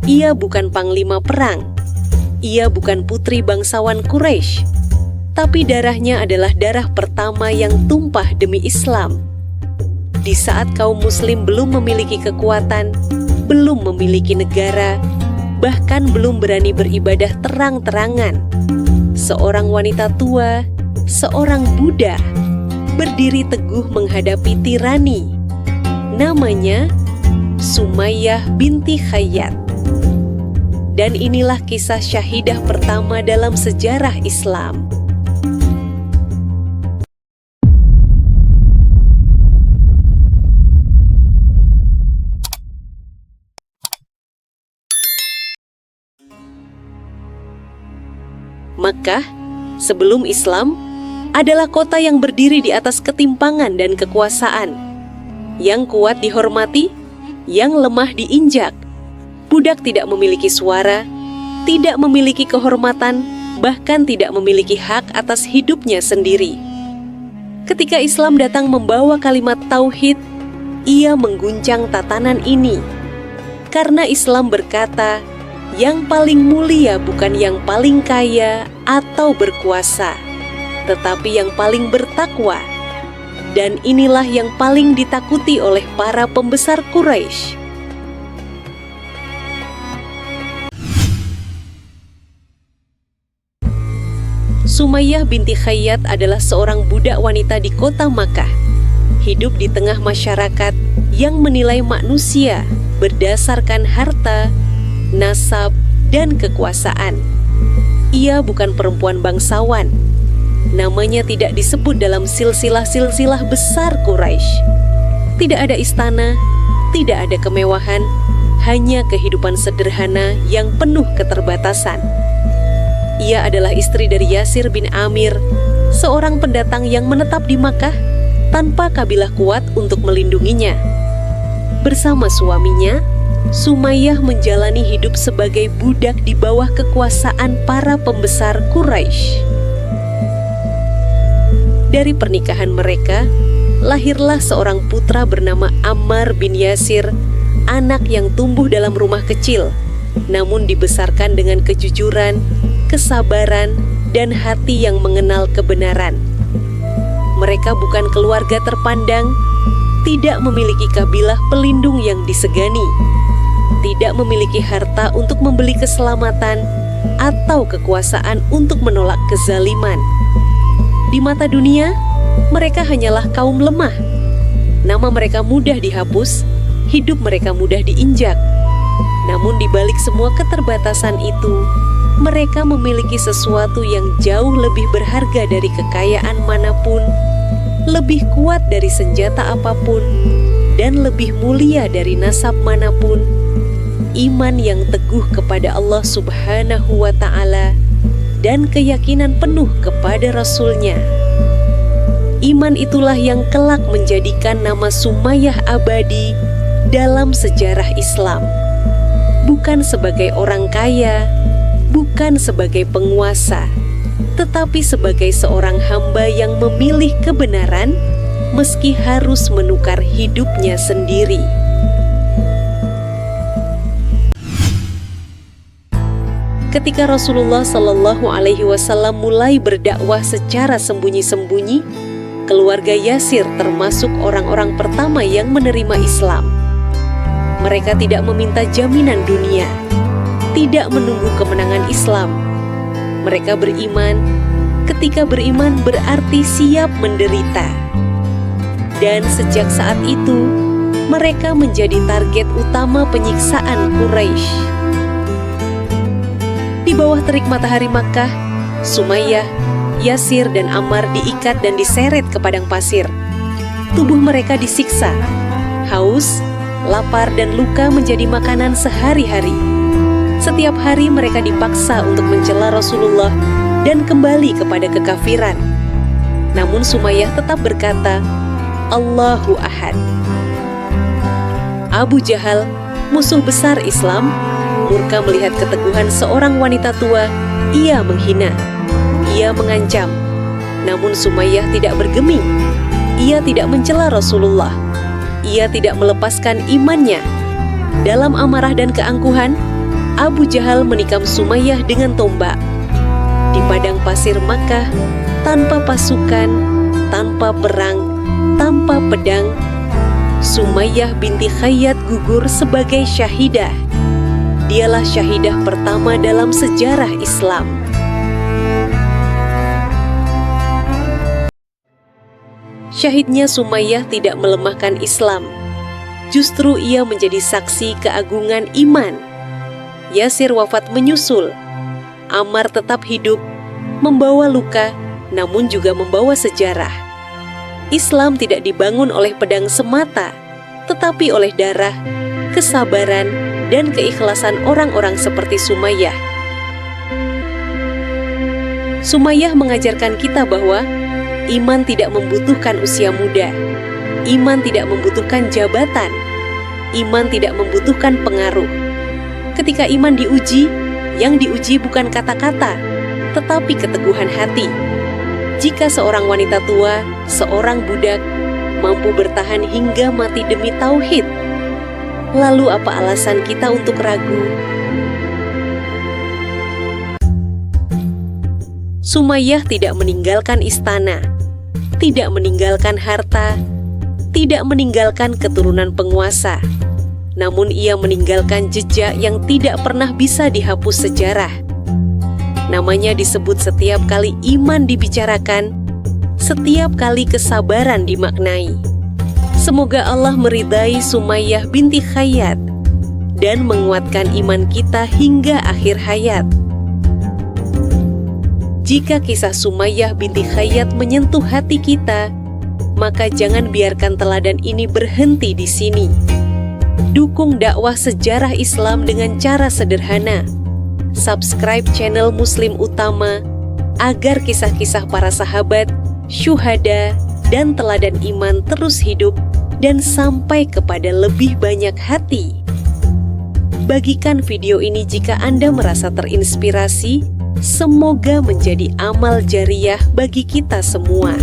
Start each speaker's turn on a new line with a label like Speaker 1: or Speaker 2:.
Speaker 1: Ia bukan panglima perang. Ia bukan putri bangsawan Quraisy, tapi darahnya adalah darah pertama yang tumpah demi Islam. Di saat kaum muslim belum memiliki kekuatan, belum memiliki negara, bahkan belum berani beribadah terang-terangan, seorang wanita tua, seorang Buddha, berdiri teguh menghadapi tirani. Namanya Sumayyah binti Khayyat. Dan inilah kisah syahidah pertama dalam sejarah Islam. Makkah, sebelum Islam, adalah kota yang berdiri di atas ketimpangan dan kekuasaan. Yang kuat dihormati, yang lemah diinjak. Budak tidak memiliki suara, tidak memiliki kehormatan, bahkan tidak memiliki hak atas hidupnya sendiri. Ketika Islam datang membawa kalimat tauhid, ia mengguncang tatanan ini. Karena Islam berkata, yang paling mulia bukan yang paling kaya atau berkuasa, tetapi yang paling bertakwa. Dan inilah yang paling ditakuti oleh para pembesar Quraisy. Sumayyah binti Khayyat adalah seorang budak wanita di kota Makkah, hidup di tengah masyarakat yang menilai manusia berdasarkan harta, nasab, dan kekuasaan. Ia bukan perempuan bangsawan. Namanya tidak disebut dalam silsilah-silsilah besar Quraisy. Tidak ada istana, tidak ada kemewahan, hanya kehidupan sederhana yang penuh keterbatasan. Ia adalah istri dari Yasir bin Amir, seorang pendatang yang menetap di Makkah tanpa kabilah kuat untuk melindunginya. Bersama suaminya, Sumayyah menjalani hidup sebagai budak di bawah kekuasaan para pembesar Quraisy. Dari pernikahan mereka, lahirlah seorang putra bernama Ammar bin Yasir, anak yang tumbuh dalam rumah kecil, namun dibesarkan dengan kejujuran, kesabaran, dan hati yang mengenal kebenaran. Mereka bukan keluarga terpandang, tidak memiliki kabilah pelindung yang disegani, tidak memiliki harta untuk membeli keselamatan, atau kekuasaan untuk menolak kezaliman. Di mata dunia, mereka hanyalah kaum lemah. Nama mereka mudah dihapus, hidup mereka mudah diinjak. Namun di balik semua keterbatasan itu, mereka memiliki sesuatu yang jauh lebih berharga dari kekayaan manapun, lebih kuat dari senjata apapun, dan lebih mulia dari nasab manapun. Iman yang teguh kepada Allah Subhanahu wa Ta'ala dan keyakinan penuh kepada Rasul-Nya. Iman itulah yang kelak menjadikan nama Sumayyah abadi dalam sejarah Islam. Bukan sebagai orang kaya, bukan sebagai penguasa, tetapi sebagai seorang hamba yang memilih kebenaran meski harus menukar hidupnya sendiri. Ketika Rasulullah Shallallahu Alaihi Wasallam mulai berdakwah secara sembunyi-sembunyi, keluarga Yasir termasuk orang-orang pertama yang menerima Islam. Mereka tidak meminta jaminan dunia, tidak menunggu kemenangan Islam. Mereka beriman, ketika beriman berarti siap menderita. Dan sejak saat itu, mereka menjadi target utama penyiksaan Quraisy. Di bawah terik matahari Makkah, Sumayyah, Yasir, dan Ammar diikat dan diseret ke padang pasir. Tubuh mereka disiksa. Haus, lapar, dan luka menjadi makanan sehari-hari. Setiap hari mereka dipaksa untuk mencela Rasulullah dan kembali kepada kekafiran. Namun Sumayyah tetap berkata, Allahu Ahad. Abu Jahal, musuh besar Islam, murka melihat keteguhan seorang wanita tua. Ia menghina, ia mengancam. Namun Sumayyah tidak bergeming. Ia tidak mencela Rasulullah. Ia tidak melepaskan imannya. Dalam amarah dan keangkuhan, Abu Jahal menikam Sumayyah dengan tombak. Di padang pasir Makkah, tanpa pasukan, tanpa perang, tanpa pedang, Sumayyah binti Khayyat gugur sebagai syahidah. Dialah syahidah pertama dalam sejarah Islam. Syahidnya Sumayyah tidak melemahkan Islam. Justru ia menjadi saksi keagungan iman. Yasir wafat menyusul. Ammar tetap hidup, membawa luka, namun juga membawa sejarah. Islam tidak dibangun oleh pedang semata, tetapi oleh darah, kesabaran, dan keikhlasan orang-orang seperti Sumayyah. Sumayyah mengajarkan kita bahwa iman tidak membutuhkan usia muda, iman tidak membutuhkan jabatan, iman tidak membutuhkan pengaruh. Ketika iman diuji, yang diuji bukan kata-kata, tetapi keteguhan hati. Jika seorang wanita tua, seorang budak, mampu bertahan hingga mati demi tauhid, lalu apa alasan kita untuk ragu? Sumayyah tidak meninggalkan istana, tidak meninggalkan harta, tidak meninggalkan keturunan penguasa. Namun ia meninggalkan jejak yang tidak pernah bisa dihapus sejarah. Namanya disebut setiap kali iman dibicarakan, setiap kali kesabaran dimaknai. Semoga Allah meridai Sumayyah binti Khayyat dan menguatkan iman kita hingga akhir hayat. Jika kisah Sumayyah binti Khayyat menyentuh hati kita, maka jangan biarkan teladan ini berhenti di sini. Dukung dakwah sejarah Islam dengan cara sederhana. Subscribe channel Muslim Utama agar kisah-kisah para sahabat, syuhada, dan teladan iman terus hidup dan sampai kepada lebih banyak hati. Bagikan video ini jika Anda merasa terinspirasi. Semoga menjadi amal jariyah bagi kita semua.